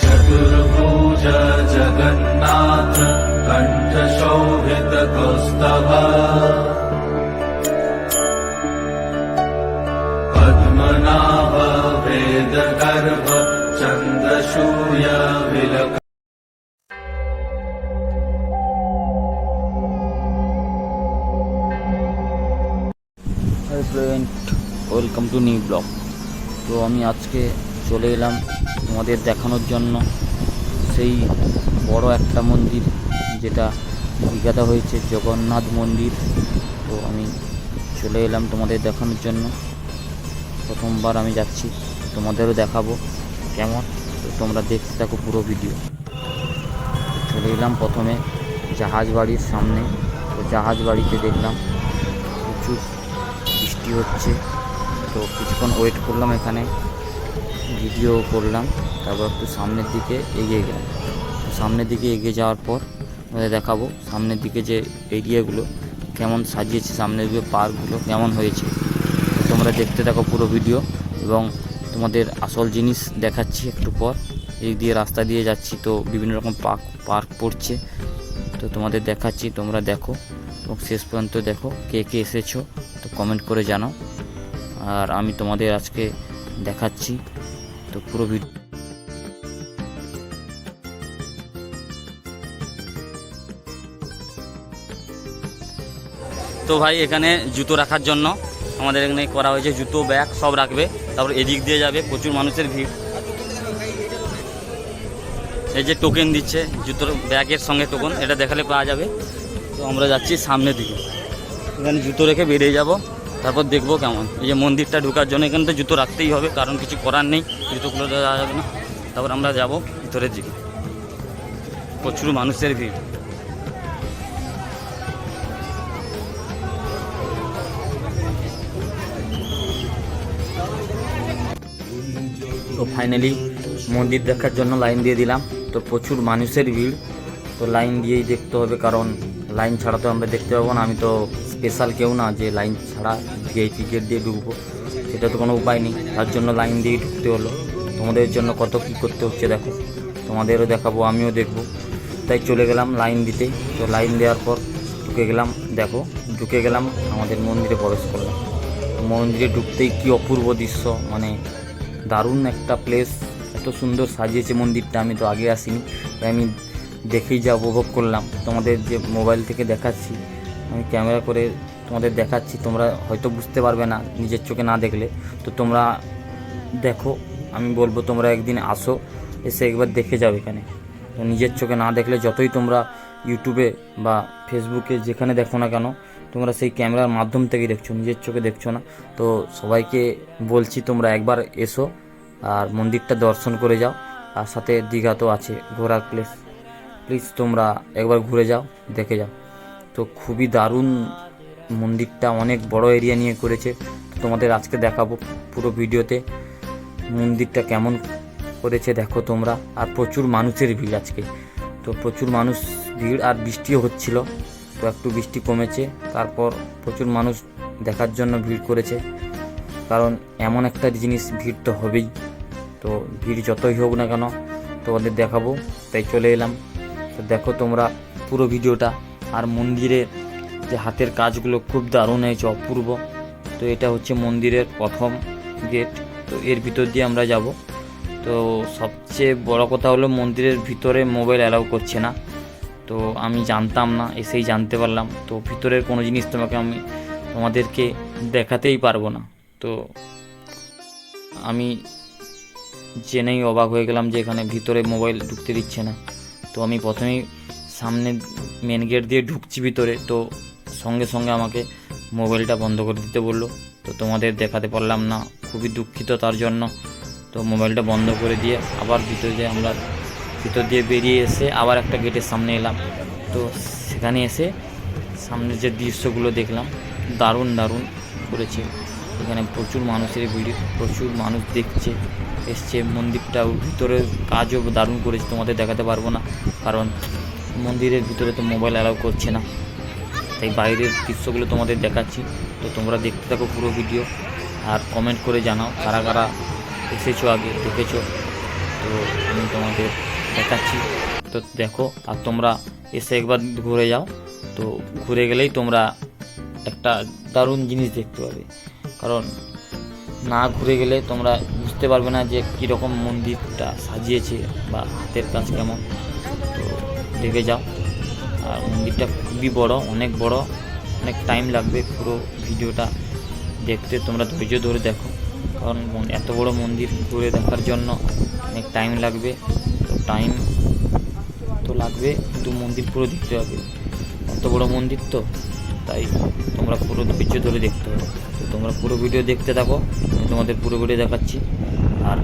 चतुर्भुज जगन्नाथ कंठ शोभित कौस्तभ पद्मनाभ वेद गर्भ चंद्रशूय विलक। Hi friend, welcome to new blog. তো আমি আজকে চলে এলাম তোমাদের দেখানোর জন্য সেই বড় একটা মন্দির যেটা দীঘাতে হয়েছে, জগন্নাথ মন্দির। তো আমি চলে এলাম তোমাদের দেখানোর জন্য। প্রথমবার আমি যাচ্ছি, তোমাদেরও দেখাবো কেমন। তো তোমরা দেখতে থাকো পুরো ভিডিও। চলে এলাম প্রথমে জাহাজ বাড়ির সামনে। তো জাহাজ বাড়িতে দেখলাম প্রচুর বৃষ্টি হচ্ছে। তো কিছুক্ষণ ওয়েট করলাম, এখানে ভিডিও করলাম। তারপর একটু সামনের দিকে এগিয়ে গেলাম। সামনের দিকে এগিয়ে যাওয়ার পর আমাদের দেখাবো সামনের দিকে যে এরিয়াগুলো কেমন সাজিয়েছে, সামনের দিকে পার্কগুলো কেমন হয়েছে। তোমরা দেখতে থাকো পুরো ভিডিও এবং তোমাদের আসল জিনিস দেখাচ্ছি একটু পর। এই দিয়ে রাস্তা দিয়ে যাচ্ছি, তো বিভিন্ন রকম পার্ক পড়ছে, তো তোমাদের দেখাচ্ছি। তোমরা দেখো এবং শেষ পর্যন্ত দেখো, কে কে এসেছো তো কমেন্ট করে জানাও। আর আমি তোমাদের আজকে দেখাচ্ছি তো পুরো ভিডিও। তো ভাই এখানে জুতো রাখার জন্য আমাদের এখানে করা হয়েছে, জুতো ব্যাগ সব রাখবে। তারপর এদিক দিয়ে যাবে, প্রচুর মানুষের ভিড়। এই যে টোকেন দিচ্ছে, জুতোর ব্যাগের সঙ্গে টোকেন, এটা দেখালে পাওয়া যাবে। তো আমরা যাচ্ছি সামনের দিকে, এখানে জুতো রেখে বেরিয়ে যাব। তারপর দেখবো কেমন। এই যে মন্দিরটা ঢোকার জন্য এখানে তো জুতো রাখতেই হবে, কারণ কিছু করার নেই, জুতোগুলো দেওয়া যাবে না। তারপর আমরা যাব ভিতরের দিকে, প্রচুর মানুষের ভিড়। তো ফাইনালি মন্দির দেখার জন্য লাইন দিয়ে দিলাম। তো প্রচুর মানুষের ভিড়, তো লাইন দিয়েই দেখতে হবে, কারণ লাইন ছাড়া তো আমরা দেখতে পাবো না। আমি তো স্পেশাল কেউ না যে লাইন ছাড়া ভিআইপি গেট দিয়ে ঢুকবো, সেটা তো কোনো উপায় নেই। তার জন্য লাইন দিয়েই ঢুকতে হলো। তোমাদের জন্য কত কী করতে হচ্ছে দেখো, তোমাদেরও দেখাবো, আমিও দেখবো। তাই চলে গেলাম লাইন দিতে। তো লাইন দেওয়ার পর ঢুকে গেলাম, দেখো ঢুকে গেলাম, আমাদের মন্দিরে প্রবেশ করলাম। মন্দিরে ঢুকতেই কী অপূর্ব দৃশ্য, মানে দারুণ একটা প্লেস। এত সুন্দর সাজিয়েছে মন্দিরটা, আমি তো আগে আসিনি, তাই আমি দেখেই যা উপভোগ করলাম। তোমাদের যে মোবাইল থেকে দেখাচ্ছি, আমি ক্যামেরা করে তোমাদের দেখাচ্ছি, তোমরা হয়তো বুঝতে পারবে না নিজের চোখে না দেখলে। তো তোমরা দেখো, আমি বলবো তোমরা একদিন আসো, এসে একবার দেখে যাও এখানে। তো নিজের চোখে না দেখলে, যতই তোমরা ইউটিউবে বা ফেসবুকে যেখানে দেখো না কেন, তোমরা সেই ক্যামেরার মাধ্যম থেকে দেখছো, নিজের চোখে দেখছো না। তো সবাইকে বলছি তোমরা একবার এসো আর মন্দিরটা দর্শন করে যাও। আর সাথে দীঘা তো আছে ঘোরার প্লেস, প্লিজ তোমরা একবার ঘুরে যাও, দেখে যাও। তো খুবই দারুণ মন্দিরটা, অনেক বড় এরিয়া নিয়ে করেছে। তো তোমাদের আজকে দেখাবো পুরো ভিডিওতে মন্দিরটা কেমন করেছে, দেখো তোমরা। আর প্রচুর মানুষের ভিড় আজকে, তো প্রচুর মানুষ ভিড়, আর বৃষ্টিও হচ্ছিল, তো একটু বৃষ্টি কমেছে। তারপর প্রচুর মানুষ দেখার জন্য ভিড় করেছে, কারণ এমন একটা জিনিস, ভিড় তো হবেই। তো ভিড় যতই হোক না কেন তোমাদের দেখাবো, তাই চলে এলাম। তো দেখো তোমরা পুরো ভিডিওটা। আর মন্দিরে যে হাতের কাজগুলো খুব দারুণ হয়েছে, অপূর্ব। তো এটা হচ্ছে মন্দিরের প্রথম গেট, তো এর ভিতর দিয়ে আমরা যাব। তো সবচেয়ে বড় কথা হলো মন্দিরের ভিতরে মোবাইল অ্যালাউ করছে না। তো আমি জানতাম না, এসেই জানতে পারলাম। তো ভিতরের কোনো জিনিস তোমাদেরকে দেখাতেই পারবো না। তো আমি জেনেই অবাক হয়ে গেলাম যে এখানে ভিতরে মোবাইল ঢুকতে দিচ্ছে না। তো আমি প্রথমেই সামনে মেন গেট দিয়ে ঢুকছি ভিতরে, তো সঙ্গে সঙ্গে আমাকে মোবাইলটা বন্ধ করে দিতে বললো। তো তোমাদের দেখাতে পারলাম না, খুবই দুঃখিত তার জন্য। তো মোবাইলটা বন্ধ করে দিয়ে আবার আমরা ভিতর দিয়ে বেরিয়ে এসে আবার একটা গেটের সামনে এলাম। তো সেখানে এসে সামনের যে দৃশ্যগুলো দেখলাম, দারুণ দারুণ করেছে। এখানে প্রচুর মানুষের ভিড়, প্রচুর মানুষ দেখছে, এসছে। মন্দিরটাও ভিতরে কাজও দারুণ করেছে, তোমাদের দেখাতে পারবো না, কারণ মন্দিরের ভিতরে তো মোবাইল অ্যালাউ করছে না। তাই বাইরের দৃশ্যগুলো তোমাদের দেখাচ্ছি। তো তোমরা দেখতে থাকো পুরো ভিডিও, আর কমেন্ট করে জানাও কারা কারা এসেছো, আগে দেখেছো। তো তো আমি তোমাদের দেখাচ্ছি। তো দেখো, আর তোমরা এসে একবার ঘুরে যাও। তো ঘুরে গেলেই তোমরা একটা দারুণ জিনিস দেখতে পাবে, কারণ না ঘুরে গেলে তোমরা বুঝতে পারবে না যে কীরকম মন্দিরটা সাজিয়েছে বা হাতের কাজ কেমন। তো দেখে যাও। আর মন্দিরটা খুবই বড়, অনেক বড়, অনেক টাইম লাগবে পুরো ভিডিওটা দেখতে। তোমরা ধৈর্য ধরে দেখো, কারণ এত বড় মন্দির ঘুরে দেখার জন্য অনেক টাইম লাগবে। তো টাইম তো লাগবে, কিন্তু মন্দির পুরো দেখতে হবে। এত বড় মন্দির তো, তাই তোমরা পুরো ধৈর্য ধরে দেখতে হবে। তো তোমরা পুরো ভিডিও দেখতে থাকো, আমি তোমাদের পুরো ভিডিও দেখাচ্ছি। আর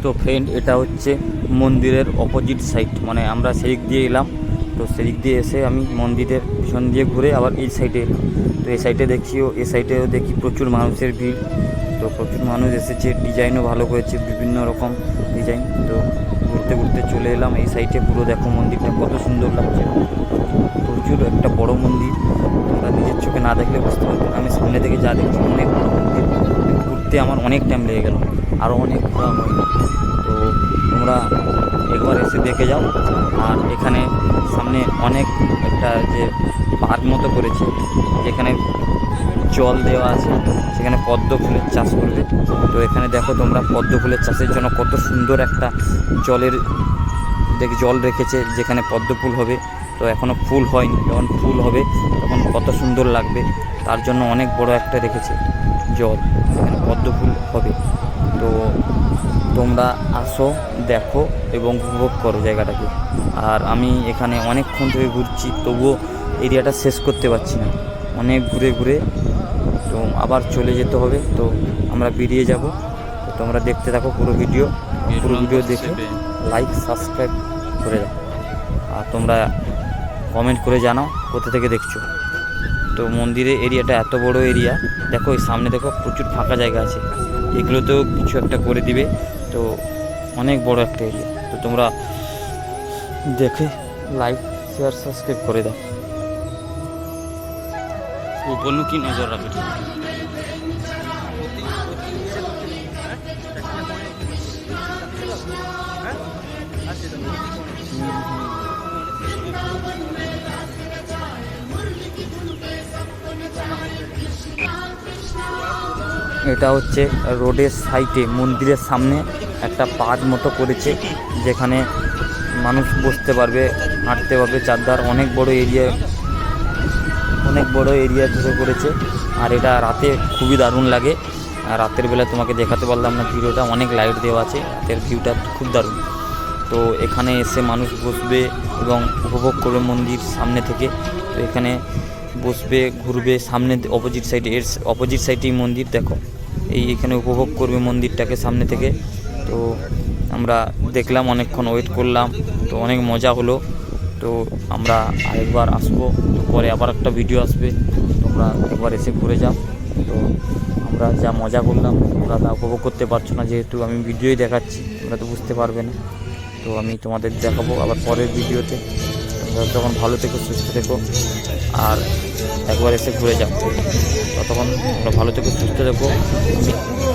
তো ফ্রেন্ড, এটা হচ্ছে মন্দিরের অপোজিট সাইড, মানে আমরা সেদিক দিয়ে এলাম। তো সেদিক দিয়ে এসে আমি মন্দিরের পিছন দিয়ে ঘুরে আবার এই সাইডে এলাম। তো এই সাইডে দেখছিও, এই সাইডেও দেখি প্রচুর মানুষের ভিড়। তো প্রচুর মানুষ এসেছে, ডিজাইনও ভালো করেছে, বিভিন্ন রকম ডিজাইন। তো ঘুরতে ঘুরতে চলে এলাম এই সাইডে। পুরো দেখো মন্দিরটা কত সুন্দর লাগছে, প্রচুর একটা বড় মন্দির। তোমরা নিজের চোখে না দেখলে বুঝতে পারবে। আমি সামনে থেকে যা দেখছি অনেক বড় মন্দির, ঘুরতে আমার অনেক টাইম লেগে গেল, আরও অনেক ঘোরা হয়। তো তোমরা একবার এসে দেখে যাও। আর এখানে সামনে অনেক একটা যে পার্ক মতো করেছে, যেখানে জল দেওয়া আছে, সেখানে পদ্ম ফুলের চাষ করবে। তো এখানে দেখো তোমরা পদ্ম ফুলের চাষের জন্য কত সুন্দর একটা জল রেখেছে, যেখানে পদ্ম ফুল হবে। তো এখনও ফুল হয়নি, যখন ফুল হবে তখন কত সুন্দর লাগবে, তার জন্য অনেক বড় একটা রেখেছে জল, এখানে পদ্ম ফুল হবে। তো তোমরা আসো, দেখো এবং উপভোগ করো জায়গাটাকে। আর আমি এখানে অনেকক্ষণ থেকে ঘুরছি, তবুও এরিয়াটা শেষ করতে পারছি না, অনেক ঘুরে ঘুরে তো আবার চলে যেতে হবে। তো আমরা বেরিয়ে যাব। তো তোমরা দেখতে থাকো পুরো ভিডিও দেখে লাইক সাবস্ক্রাইব করে দাও, আর তোমরা কমেন্ট করে জানাও কোথা থেকে দেখছো। তো মন্দিরের এরিয়াটা এত বড় এরিয়া, দেখো এই সামনে দেখো প্রচুর ফাঁকা জায়গা আছে, এগুলোতেও কিছু একটা করে দিবে। তো অনেক বড় একটা এরিয়া, তো তোমরা দেখে লাইক শেয়ার সাবস্ক্রাইব করে দাও। উপরমুখী নজর রাখবে। এটা হচ্ছে রোডের সাইডে মন্দিরের সামনে একটা পার্ক মতো করেছে, যেখানে মানুষ বসতে পারবে, হাঁটতে পারবে, চারধার অনেক বড় এরিয়া ধরে করেছে। আর এটা রাতে খুবই দারুণ লাগে, আর রাতের বেলা তোমাকে দেখাতে পারলাম না ভিডিওটা, অনেক লাইট দেওয়া আছে, রাতের ভিউটা খুব দারুণ। তো এখানে এসে মানুষ বসবে এবং উপভোগ করবে মন্দির সামনে থেকে। তো এখানে বসবে, ঘুরবে, সামনে অপোজিট সাইডেই মন্দির, দেখো এখানে উপভোগ করবে মন্দিরটাকে সামনে থেকে। তো আমরা দেখলাম, অনেকক্ষণ ওয়েট করলাম, তো অনেক মজা হলো। তো আমরা আরেকবার আসবো, তো পরে আবার একটা ভিডিও আসবে, তোমরা একবার এসে ঘুরে যাও। তো আমরা যা মজা করলাম তোমরা তা উপভোগ করতে পারছো না, যেহেতু আমি ভিডিওই দেখাচ্ছি, তোমরা তো বুঝতে পারবে না। তো আমি তোমাদের দেখাবো আবার পরের ভিডিওতে। তোমরা তখন ভালো থেকো, সুস্থ থেকো, আর একবার এসে ঘুরে যাও। ততক্ষণ তোমরা ভালো থেকো, সুস্থ থেকো।